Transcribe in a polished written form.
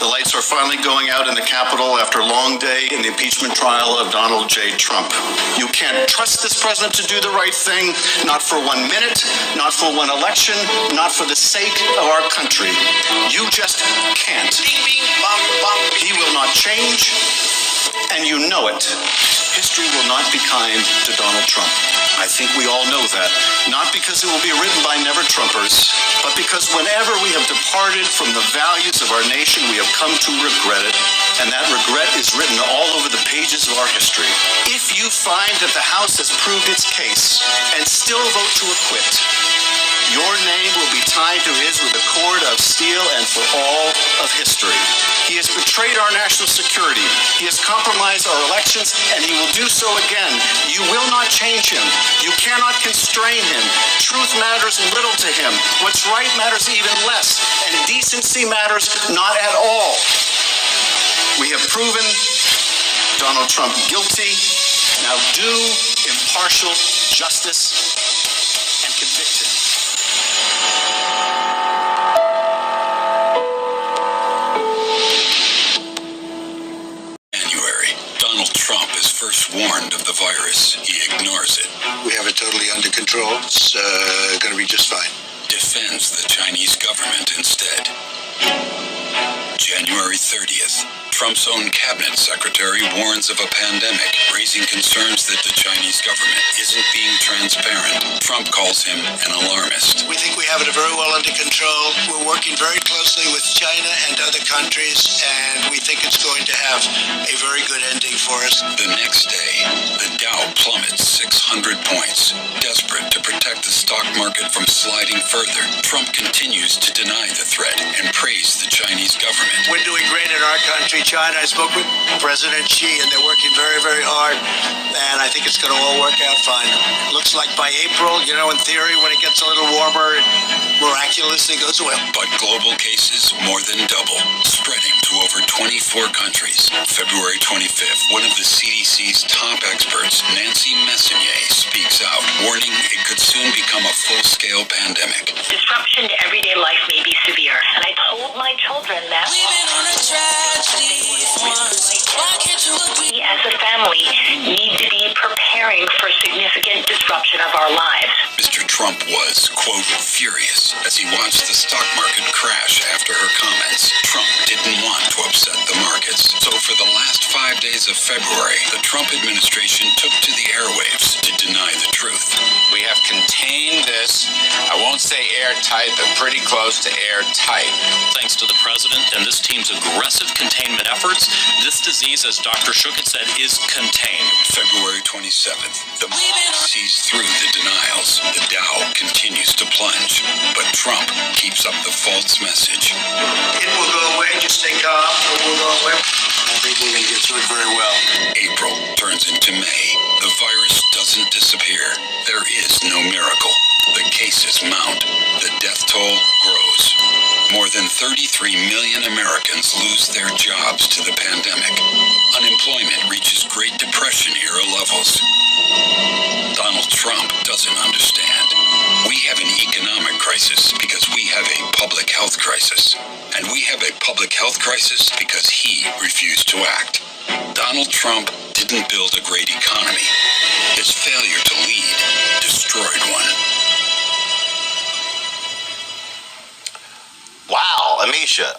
The lights are finally going out in the Capitol after a long day in the impeachment trial of Donald J. Trump. You can't trust this president to do the right thing, not for 1 minute, not for one election, not for the sake of our country. You just can't. Bing, bing, bum, bum. He will not change, and you know it. History will not be kind to Donald Trump. I think we all know that, not because it will be written by never-Trumpers, but because whenever we have departed from the values of our nation, we have come to regret it, and that regret is written all over the pages of our history. If you find that the House has proved its case and still vote to acquit, your name will be tied to his with a cord of steel and for all of history. He has betrayed our national security. He has compromised our elections, and he will do so again. You will not change him. You cannot constrain him. Truth matters little to him. What's right matters even less, and decency matters not at all. We have proven Donald Trump guilty. Now do impartial justice and convict him. Donald Trump is first warned of the virus. He ignores it. We have it totally under control. It's going to be just fine. Defends the Chinese government instead. January 30th. Trump's own cabinet secretary warns of a pandemic, raising concerns that the Chinese government isn't being transparent. Trump calls him an alarmist. We think we have it very well under control. We're working very closely with China and other countries, and we think it's going to have a very good ending for us. The next day, the Dow plummets 600 points. Desperate to protect the stock market from sliding further, Trump continues to deny the threat and praise the Chinese government. We're doing great in our country. China, I spoke with President Xi, and they're working very, very hard, and I think it's going to all work out fine. Looks like by April, in theory, when it gets a little warmer, it miraculously goes well. But global cases more than double, spreading to over 24 countries. February 25th, one of the CDC's top experts, Nancy Messonnier, speaks out, warning it could soon become a full-scale pandemic. Disruption to everyday life may be severe, and I told my children that we, as a family, need to be preparing for significant disruption of our lives. Mr. Trump was, quote, furious as he watched the stock market crash after her comments. Trump didn't want to upset the markets. So for the last 5 days of February, the Trump administration took to the airwaves to deny the truth. We have contained this, I won't say airtight, but pretty close to airtight. Thanks to the president and this team's aggressive containment efforts, this disease, as Dr. Schuchat said, is contained. February 27th, the mob sees through the denials. The Dow continues to plunge, but Trump keeps up the false message. It will go away. Just stay calm. It will go away. I think we're going to get through it very well. April turns into May. The virus doesn't disappear. There is no miracle. The cases mount. The death toll grows. More than 33 million Americans lose their jobs to the pandemic. Unemployment reaches Great Depression-era levels. Donald Trump doesn't understand. We have an economic crisis because we have a public health crisis. And we have a public health crisis because he refused to act. Donald Trump didn't build a great economy. His failure to lead destroyed one. Wow, Amisha,